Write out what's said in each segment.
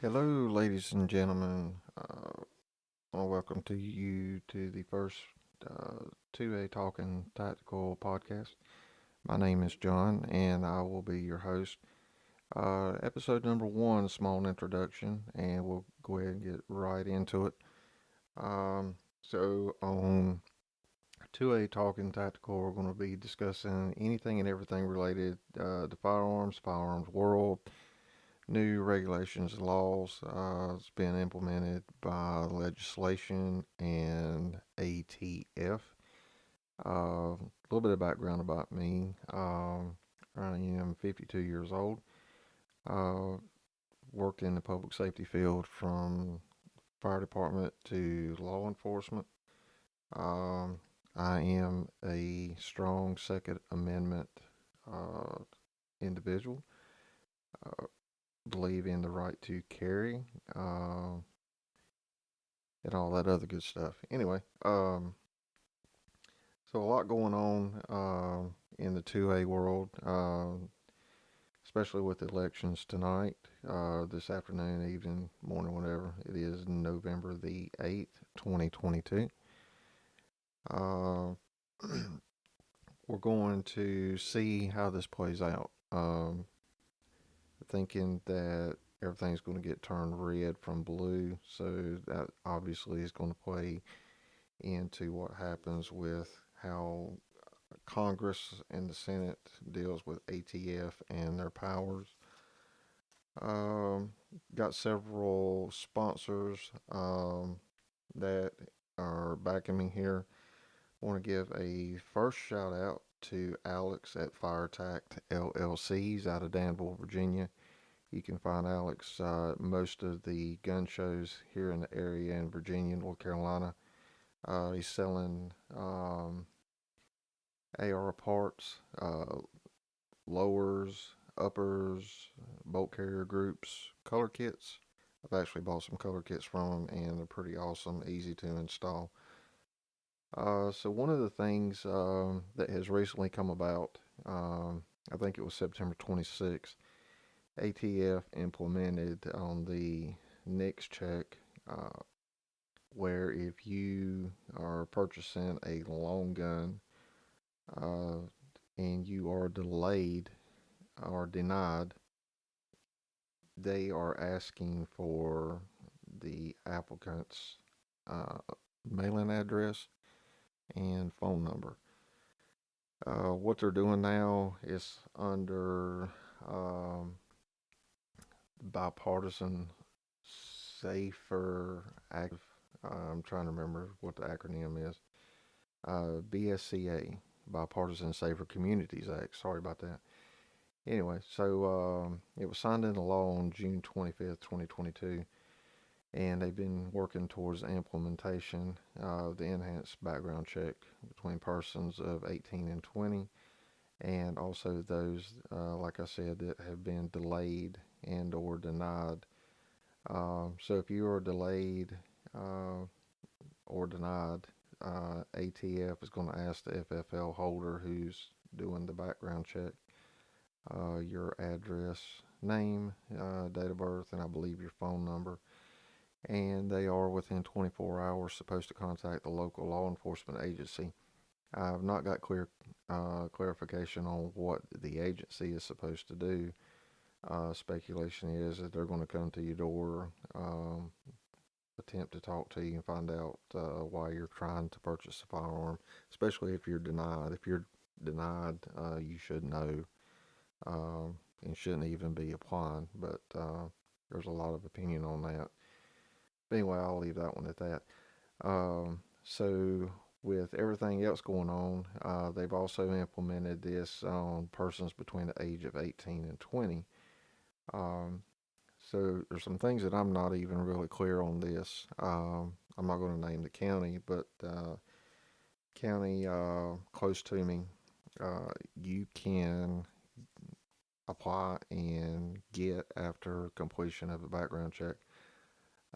Hello, ladies and gentlemen. I want to welcome to you to the first 2A Talking Tactical podcast. My name is John, and I will be your host. Episode number one, a small introduction, and we'll go ahead and get right into it. On 2A Talking Tactical, we're going to be discussing anything and everything related to firearms world, new regulations and laws. It's been implemented by legislation and ATF. A little bit of background about me. I am 52 years old. Uh, Worked in the public safety field from fire department to law enforcement. Um, I am a strong Second Amendment uh, individual. Uh, believe in the right to carry. Uh, and all that other good stuff. Anyway, so a lot going on in the 2A world, especially with elections tonight, this afternoon, evening, morning, whatever. It is November the 8th, 2022. Uh, we're going to see how this plays out. Thinking that everything's going to get turned red from blue, so that obviously is going to play into what happens with how Congress and the Senate deals with ATF and their powers. Um, Got several sponsors that are backing me here. I want to give a first shout out to Alex at FireTact LLCs out of Danville, Virginia. You can find Alex most of the gun shows here in the area in Virginia, North Carolina. He's selling AR parts, lowers, uppers, bolt carrier groups, color kits. I've actually bought some color kits from them, and they're pretty awesome, easy to install. So one of the things that has recently come about, I think it was September 26th, ATF implemented on the NICS check, where if you are purchasing a long gun uh, and you are delayed or denied, they are asking for the applicant's uh, mailing address and phone number. What they're doing now is under um, bipartisan safer active. I'm trying to remember what the acronym is. BSCA, Bipartisan Safer Communities Act. Sorry about that. Anyway, so it was signed into law on June 25th, 2022, and they've been working towards the implementation of the enhanced background check between persons of 18 and 20, and also those, like I said, that have been delayed and or denied. So if you are delayed uh, or denied, ATF is going to ask the FFL holder who's doing the background check your address, name, date of birth, and I believe your phone number. And they are within 24 hours supposed to contact the local law enforcement agency. I've not got clarification on what the agency is supposed to do. Speculation is that they're going to come to your door, attempt to talk to you, and find out why you're trying to purchase a firearm, especially if you're denied. If you're denied, you should know and shouldn't even be applying. But there's a lot of opinion on that. But anyway, I'll leave that one at that. So with everything else going on, they've also implemented this on persons between the age of 18 and 20. Um, so there's some things that I'm not even really clear on this. I'm not going to name the county, but county close to me, you can apply and get after completion of a background check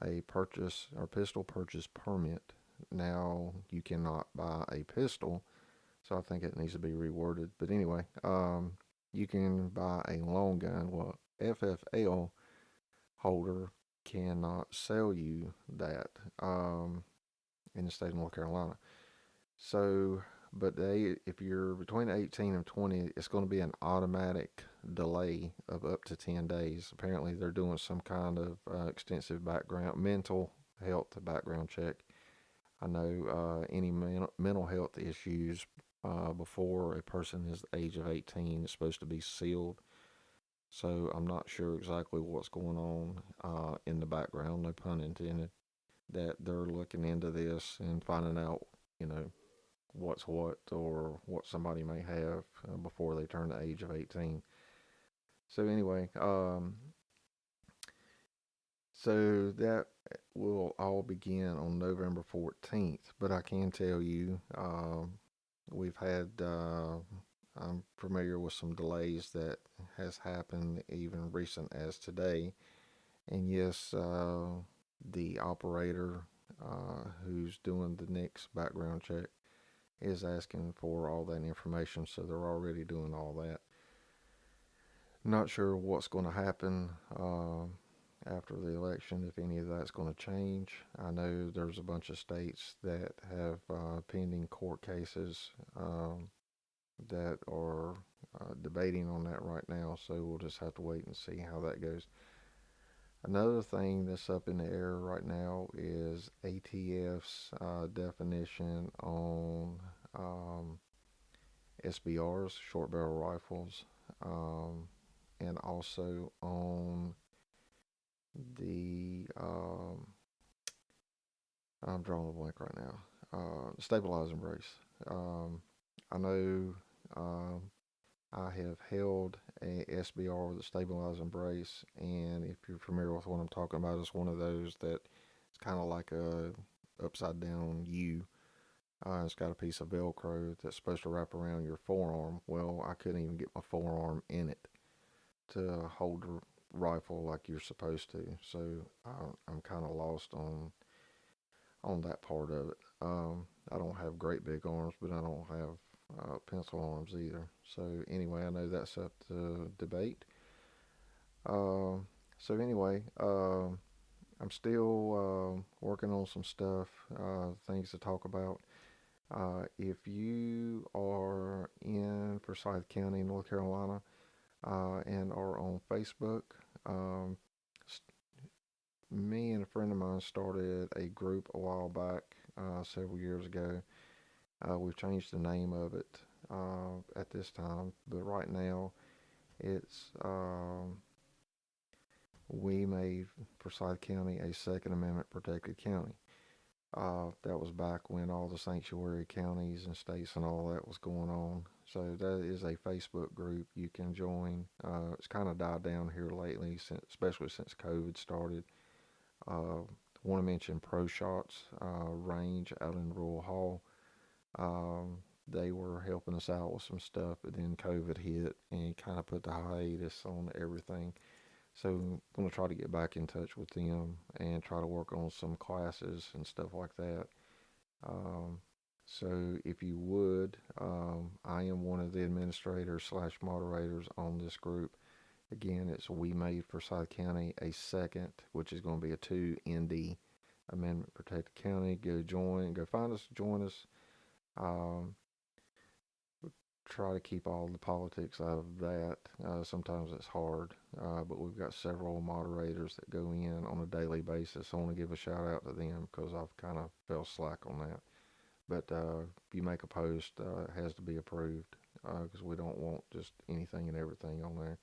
a purchase or pistol purchase permit. Now you cannot buy a pistol, so I think it needs to be reworded. But anyway, you can buy a long gun. Well, FFL holder cannot sell you that in the state of North Carolina. So, but if you're between 18 and 20, it's going to be an automatic delay of up to 10 days. Apparently, they're doing some kind of extensive mental health background check. I know any mental health issues before a person is the age of 18 is supposed to be sealed. So I'm not sure exactly what's going on in the background, no pun intended, that they're looking into this and finding out, you know, what's what or what somebody may have before they turn the age of 18. So anyway, so that will all begin on November 14th. But I can tell you, we've had, I'm familiar with some delays that has happened even recent as today. And yes, the operator who's doing the next background check is asking for all that information, so they're already doing all that. Not sure what's going to happen after the election, if any of that's going to change. I know there's a bunch of states that have pending court cases that are debating on that right now, so we'll just have to wait and see how that goes. Another thing that's up in the air right now is ATF's definition on SBRs, short barrel rifles, um, and also on the I'm drawing a blank right now. Stabilizing brace. I know I have held a SBR with a stabilizing brace, and if you're familiar with what I'm talking about, it's one of those that it's kind of like a upside down U. It's got a piece of Velcro that's supposed to wrap around your forearm. Well, I couldn't even get my forearm in it to hold the rifle like you're supposed to. So I'm kind of lost on that part of it. I don't have great big arms, but I don't have pencil arms either. So anyway, I know that's up to debate. So anyway, I'm still working on some stuff, things to talk about. If you are in Forsyth County, North Carolina, and are on Facebook, um, me and a friend of mine started a group a while back, several years ago. We've changed the name of it at this time, but right now it's we made Forsyth County a Second Amendment protected county. That was back when all the sanctuary counties and states and all that was going on. So that is a Facebook group you can join. It's kind of died down here lately, especially since COVID started. Want to mention Pro Shots Range out in Rural Hall. They were helping us out with some stuff, but then COVID hit and kind of put the hiatus on everything. So I'm going to try to get back in touch with them and try to work on some classes and stuff like that. Um, so if you would, I am one of the administrators slash moderators on this group. Again, it's We Made Forsyth County a second, which is going to be a 2 ND Amendment Protected County. Go find us, join us. Um, try to keep all the politics out of that. Sometimes it's hard, but we've got several moderators that go in on a daily basis. I want to give a shout out to them because I've kind of fell slack on that. But if you make a post, it has to be approved because we don't want just anything and everything on there.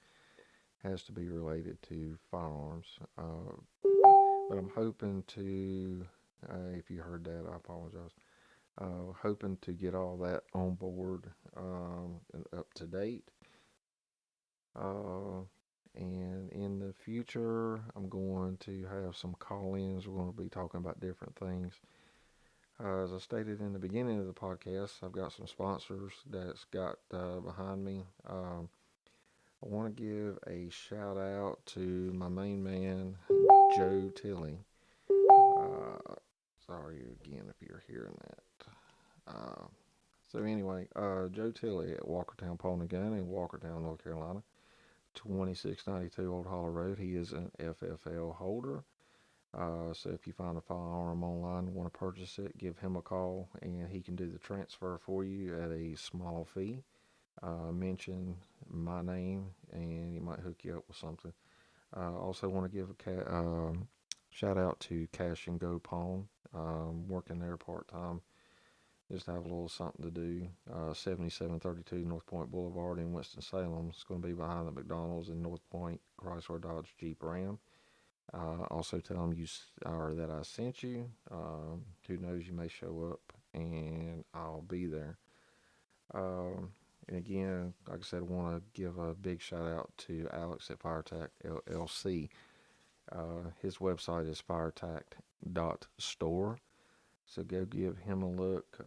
It has to be related to firearms. But I'm hoping to, if you heard that, I apologize. Hoping to get all that on board and up to date. And in the future, I'm going to have some call ins. We're going to be talking about different things. As I stated in the beginning of the podcast, I've got some sponsors that's got behind me. I want to give a shout out to my main man, Joe Tilley. Sorry again if you're hearing that. So anyway, Joe Tilley at Walkertown Pawn and Gun in Walkertown, North Carolina, 2692 Old Hollow Road. He is an FFL holder. So if you find a firearm online and want to purchase it, give him a call and he can do the transfer for you at a small fee. Mention my name and he might hook you up with something. Also want to give a shout out to Cash and Go Pawn. Working there part time. Just have a little something to do. 7732 North Point Boulevard in Winston-Salem. It's going to be behind the McDonald's in North Point, Chrysler Dodge Jeep Ram. Also tell them or that I sent you. Who knows, you may show up and I'll be there. And again, like I said, I want to give a big shout out to Alex at FireTac LLC. His website is firetac.store. So go give him a look.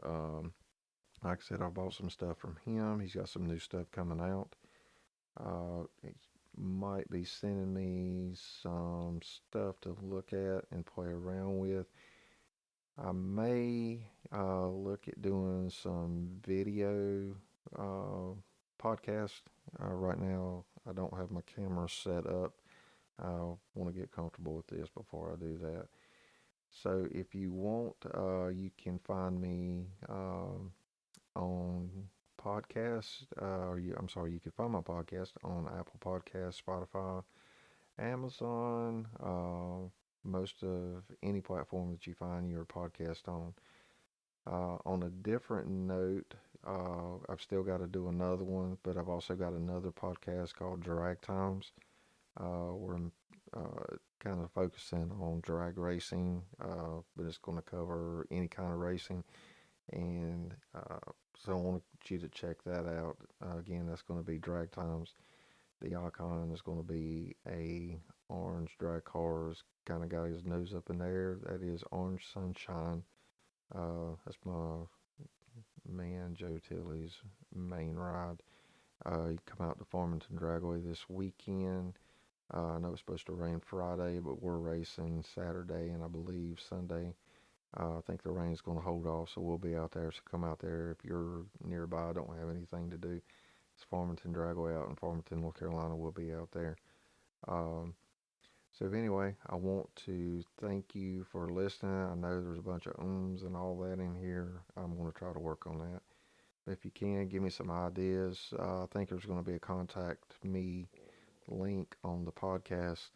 Like I said, I bought some stuff from him. He's got some new stuff coming out. He might be sending me some stuff to look at and play around with. I may look at doing some video uh, podcast. Right now, I don't have my camera set up. I want to get comfortable with this before I do that. So if you want, you can find me on podcast. You can find my podcast on Apple Podcasts, Spotify, Amazon, most of any platform that you find your podcast on. On a different note, I've still got to do another one, but I've also got another podcast called Drag Times, where I'm kind of focusing on drag racing, but it's going to cover any kind of racing. And so I want you to check that out. Again, that's going to be Drag Times. The icon is going to be a orange drag cars kind of got his nose up in the air. That is Orange Sunshine. That's my man Joe Tilley's main ride. You come out to Farmington Dragway this weekend. I know it's supposed to rain Friday, but we're racing Saturday and I believe Sunday. I think the rain's going to hold off, so we'll be out there. So come out there if you're nearby, don't have anything to do. It's Farmington Dragway out in Farmington, North Carolina. We'll be out there. Um, so anyway, I want to thank you for listening. I know there's a bunch of ums and all that in here. I'm going to try to work on that. But if you can, give me some ideas. I think there's going to be a contact me link on the podcast,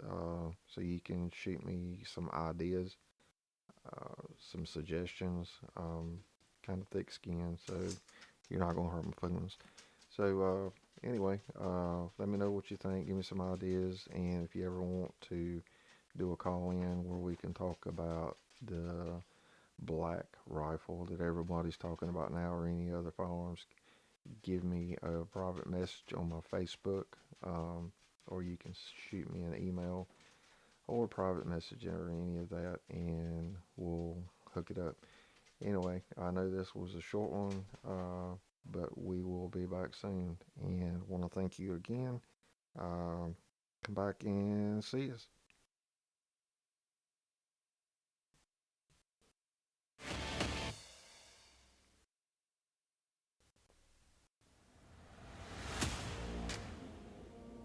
so you can shoot me some ideas, some suggestions. Kind of thick skin, so you're not going to hurt my feelings. So anyway, let me know what you think. Give me some ideas, and if you ever want to do a call in where we can talk about the black rifle that everybody's talking about now, or any other firearms, give me a private message on my Facebook, or you can shoot me an email or a private message or any of that, and we'll hook it up. Anyway, I know this was a short one, but we will be back soon, and want to thank you again. Come back and see us.